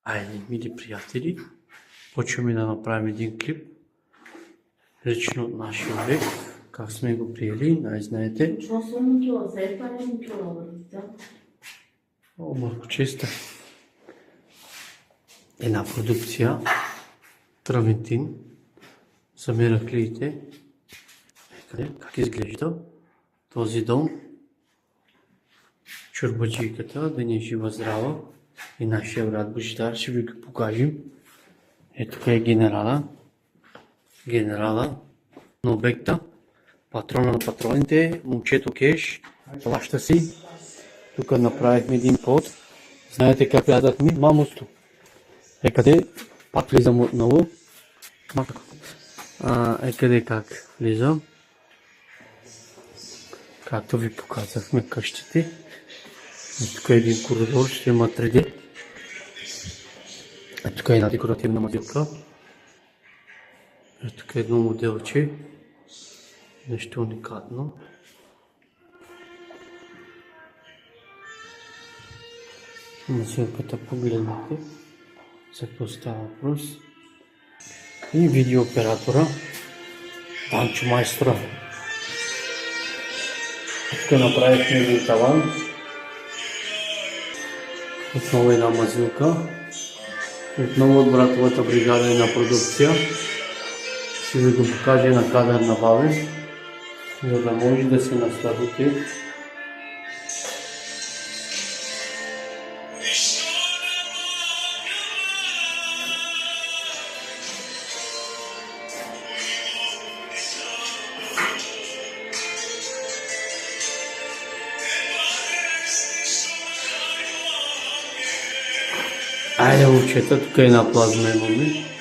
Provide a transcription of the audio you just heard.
Айде, мили приятели, почваме да направим един клип, лично от нашия век, как сме го приели, знаете. О, малко честа. Една продукция, Травентин, сами ръклиите. Как изглежда този дом? Чорбаджийката, да ни е жива здрава. И нашия брат Божидар, ще ви го покажем. Ето тук е генерала на обекта, патрона на патроните, момчето Кеш, плаща си. Тук направихме един под. Знаете как влязахме? Мамосто. Къде? Пак влизам отново. Къде как влизам? Както ви показахме къщите. Тук е един коридор, ще има 3D. Тук е една декоративна мазилка. Тук е едно моделче. Нещо уникатно. Мазилката погледнете. За какво става въпрос. И видеооператора. Данчо майстора. Тук направихме един таван. Отново една мазилка. Отново от братовата бригада е на продукция. Ще ви го покажа на кадър набавен, за да може да се насладите. Айде, момчета, тук е една плазма имаме.